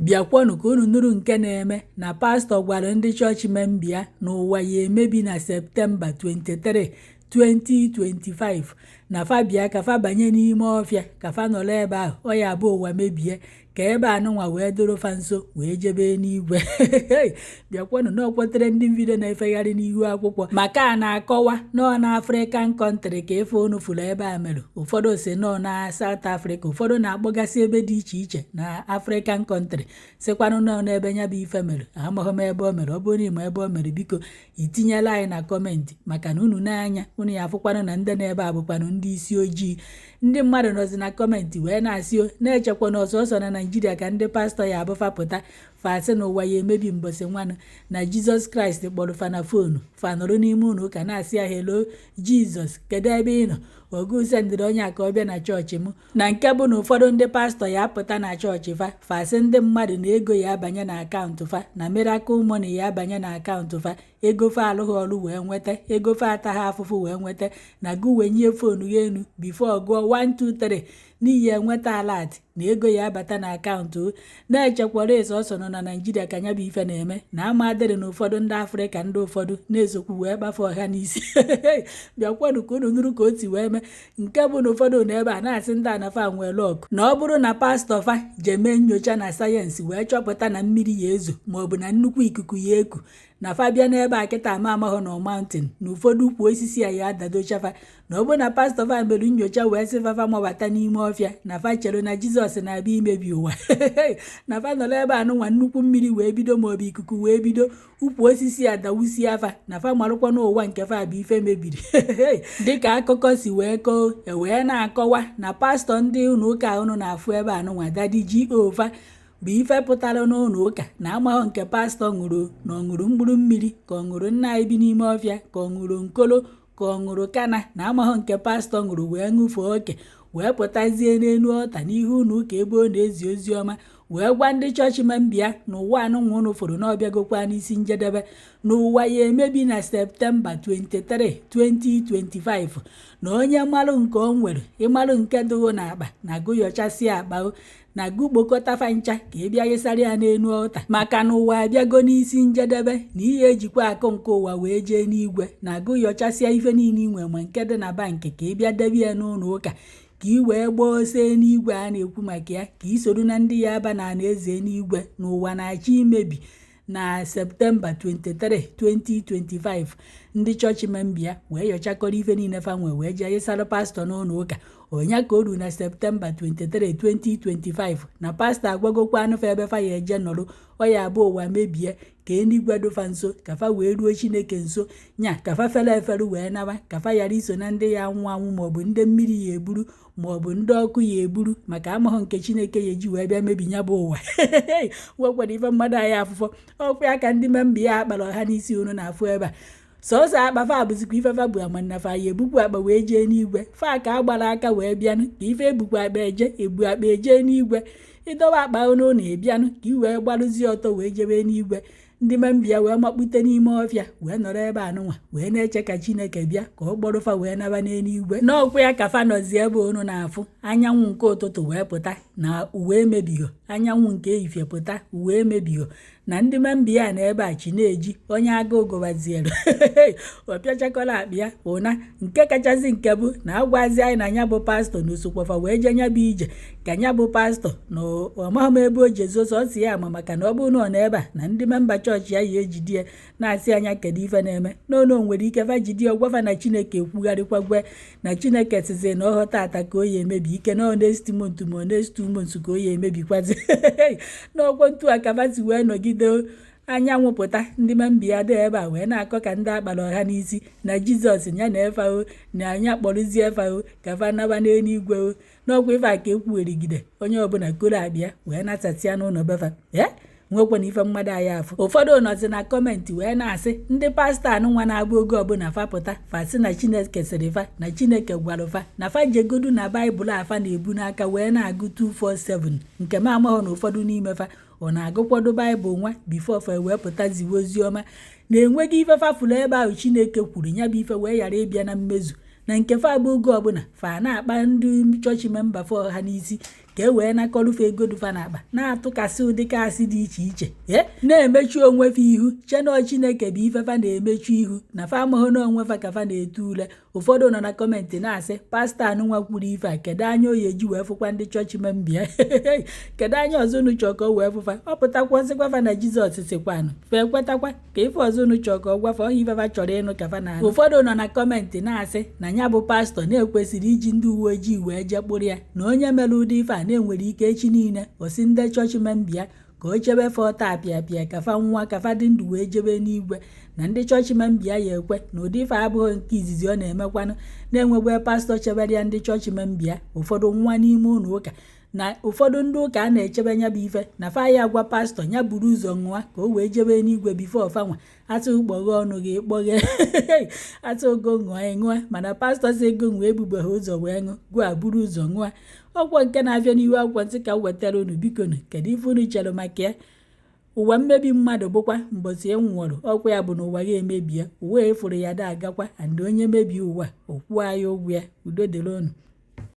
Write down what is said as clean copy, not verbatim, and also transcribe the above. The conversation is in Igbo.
bịakwanụ ka unu nụrụ nke na-eme na pastọ gwara ndị chọọchị membia na ụwa ya emebi na Septemba 23 2025 na fa bịa ka fa banye n'ime ọfịa ka fa nọrọ ebe ahụ ọ ya bụ ụwa mebie ka ebe anụnwa wee doro fa nso wee jebe n'igwe. bịakwanụ na okwetere ndị vidio na-efegharị n'ihu akwụkwọ maka a na-akọwa nọọ na African country ka ife unu fụrụ ebe a mere. ụfọdụ si nọọ na South Africa, ụfọdụ na-akpọgasị ebe dị iche iche na African country sikwanụ nọọ n'ebe nya bụ ife mere. amaghị m ebe o mere. ọ bụrụ na ịma ebe o mere, biko itinyela anyị na kọmentị maka na unu n'anya unu ya afụkwanụ na ndị na-ebe a bụkwanụ ndị isi ojii. ndị mmadụ nọzi na kọmentị wee na-asị na-echekwa na ọsọsọ na Naijiria ka ndị pastọ ya abụfapụta fasị na ụwa ya emebi mbọsị nwanụ na Jizọs Kraịst kpọrọ fa na fonu fa nọrọ n'ime ụlọ ụka na-asị ya helo Jizọs, kedu ebe ị nọ? ogu sendịrị onye a ka ọ bịa na chọọchị m. na nke bụ na ụfọdụ ndị pastọ ya apụta na chọọchị fa fasị ndị mmadụ na ego ya abanye na akaụntụ fa na Miracle Money ya abanye na akaụntụ fa, ego fa alụghị ọrụ wee nweta, ego fa ataghị afụfụ wee nweta, na gụ wenye fonu ya enu bifo gụọ 123 n'ihi enweta alat na ego ya abata na akaụntụ. na-echekwara ọsọ nọ na Naijiria ka nya bụ ife na-eme na ama adịrị na ụfọdụ ndị Afrịka ndị ụfọdụ na-esokwu wee gbafe ọha n'isi. bịakwanụ ka unu nụrụ ka o si wee mee. nke bụ na ụfọdụ na ebe a na-asị ndị anafa nwere ọkụ na ọ bụrụ na pastọ fa jeme nyocha na sayensị wee chọpụta na mmiri ya ezo maọbụ na nnukwu ikuku ya eku na fa bịa n'ebe a kịta ama amahụ na mountain na ụfọdụ ukwu osisi ya adadochafa na ọ bụ na pastọ fa mere nyocha wee sị fafa mabata n'ime ọfịa na fa chere na Jizọs na-abịa imebi ụwa. na fa nọrọ ebe anụnwa nnukwu mmiri wee bido maọbụ ikuku wee bido ukwu osisi adawusi afa na fa marụkwa n'ụwa nke fa bụ ife mebiri. dịka akụkọ si wee koo wee na-akọwa na pastọ ndị ụlọ ụka unu na-afụ ebe anụnwa Daddy G.O.fa bụ ife pụtara n'ụlọ ụka na amahụ nke pastọ ṅụrụ na ọ ṅụrụ mkpụrụ mmiri ka ọ ṅụrụ nna anyị bi n'ime ọfịa ka ọ ṅụrụ nkolo ka ọ ṅụrụ kana na amahụ nke pastọ ṅụrụ wee ṅụfee oke wee pụtazie n'elu ọta n'ihu ụlọ ụka ebe ọ na-ezi ozi ọma wee gwa ndị chọọchị membia na ụwa anụnwa unu fụrụ na ọbịagokwa n'isi njedebe na ụwa ya emebi na Septemba 23 2025 na onye mmalụ nke o nwere ịmalụ nke dụghị na akpa na gụyochasịa akpa na gụ kpokọtafa ncha ka ị bịa yesara ya n'elu ọta maka na ụwa abịago n'isi njedebe na ihe ejikwa akụ nke ụwa wee jee n'igwe na gụyochasịa ife niile inwe ma nke dị na bankị ka ị bịa debe ya n'ụlọ ụka ka ị wee gbaa ose n'igwe a na-ekwu maka ya ka ị soro na ndị ya aba na eze n'igwe n'ụwa na-achọ imebi na Septemba 23 2025. ndị chọọchị membia wee yochakọrọ ife niile fa nwe wee jee yesara pastọ n'ụlọ ụka onye ka o ru na Septemba 23 2025 na pastọ agwagokwa anụfa ebe fa ya eje nọrụ ọ ya abụ ụwa mebie ka enigwe dofa nso ka fa wee ruo Chineke nso nya ka fa fere efere wee naba ka fa yara iso na ndị ya anwụ anwụ maọbụ ndị mmiri ya eburu maọbụ ndị ọkụ ya eburu maka amahụ nke Chineke ya eji wee bịa mebi ya bụ ụwa. wekwara ife mmadụ anyị afụfọ ọkwa ya ka ndị memba ya akpara ọha n'isi unu na-afụ ebe a sọsọ akpa fa bụzikwa ife fa bụ amanna fa ya ebukwa akpa wee jee n'igwe fa ka agbara aka wee bịanụ ka ife ebukwa akpa ebu akpa eje n'igwe ịdọba akpa unu na-ebịanụ ka i wee gbarụzie ọtọ wee jebe n'igwe. ndị membia wee makpute n'ime ọfịa wee nọrọ ebe anụnwa wee na-eche ka Chineke bịa ka ọ kpọrọ fa wee naba n'eluigwe. n'ọkwa ya ka fa nọzi ebe unu na-afụ anyanwụ nke ụtụtụ wee pụta na uwe emebighị, anyanwụ nke ehihie pụta uwe emebighị na ndị membia na ebe a chi na-eji onye agụụ gụbazielu ọ pịachakọla akpa ya ụna nke kachasị nke bụ na agwazi anyị na nya bụ pastọ na osokwafa wee je nya bụ ije ka nya bụ pastọ na ọmahụ m ebe o jezo sọsọ ya ama maka na ọ bụ na ọ na ebe a na ndị memba chọọchị ya ya ejidie na-asị anya kedu ife na-eme n'onu nwere ike fa jidie ọgwafa na Chineke ekwugharịkwagwe na Chineke sizi na ọghọta ata ka o ya emebi ike na next month ma next 2 months ka o ya emebikwazi n'ọkwa ntu a ka fa si wee nọgide anyanwụ pụta ndị membia dị ebe a wee na-akọ ka ndị akpara ọha n'isi na Jizọs ya na efao na anya kpọrụzie efao ka fa naba n'eluigwe n'ọkwa ife a ka ekwuwerigide onye ọbụla koro abịa wee na-atasịa n'ụlọ befa nwekwana ife mmadụ anyị afụ. ụfọdụ nọzi na kọmentị wee na-asị ndị pastọ anụnwa na-abụ oge ọbụla fapụta fasị na Chineke sịrị fa na Chineke gwara fa na fa jegodu na Baịbụl afa na-ebu n'aka wee na-agụ 247 nke m amahụ na ụfọdụ n'ime fa ọ na-agụkwado Baịbụl nwa bifo fa wee pụta ziwe ozi ọma na-enweghị ife fafụrụ ebe ahụ Chineke kwuru ya bụ ife wee ghara ịbịa na mmezu na nke fa bụ oge ọbụla fa na-akpa ndị chọọchị memba fa ọha n'isi ka e wee nakọrụfe ego dufa n'akpa na-atụkasị ụdịkasị dị iche iche na-emechi onwefe ihu chenọ Chineke bụ ifefa na-emechi ihu na fa amahụ na onwefa ka fa na-etu ule. Ụfọdụ nọ na kọmentị na-asị pastọ anụnwa kwuru ife a kedu anya oyi eji wee fụkwa ndị chọọchị membia kedu anya ọzọ unu chọọ ka o wee fụfa ọ pụtakwasịkwa fa na Jizọs sikwanụ fa ekwetakwa ka ife ọzọ unu chọọ ka ọ gwafa ọhịa ifefa chọrọ ịnụ ka fa na ụfọdụ nọ na kọmentị na-asị na ya bụ pastọ na-ekwesịrị iji ndị uwe ojii wee jekpụrụ ya na onye mere ụdị ife a na-enwere ike echi niile osi ndị chọọchị membia ka o chebe fa ọta apịapịa kafa nwa kafa dị ndụ wee jebe n'igwe na ndị chọọchị membia ya ekwe na ụdị ife abụghị nke izizi ọ na-emekwanụ na-enwegwe pastọ chebere ya ndị chọọchị membia ụfọdụ nwa n'ime ụlọ ụka na ụfọdụ ndị ụka a na-echebe nya bụ ife na fa ya gwa pastọ ya buru ụzọ ṅụa ka o wee jebe n'igwe bifo ọfanwa atụ kpọghe ọnụ gị kpọghe atụ go ṅụọ ṅụa mana pastọ si ego ṅụọ ebube ha ụzọ wee ṅụ gwa buru ụzọ ṅụa. Ọkwọ nke na-abịa n'ihu akwụkwọ nsị ka wetara unu bikonu kedu ife unu chere maka ya. Ụwa mmebi mmadụ bụkwa mbọsị enwụrụ ọkwa ya bụ na ụwa ga-emebie ụwa efuru ya da agakwa and onye mebie ụwa okwuo ya ụgwọ ya. Udo dịrị unu.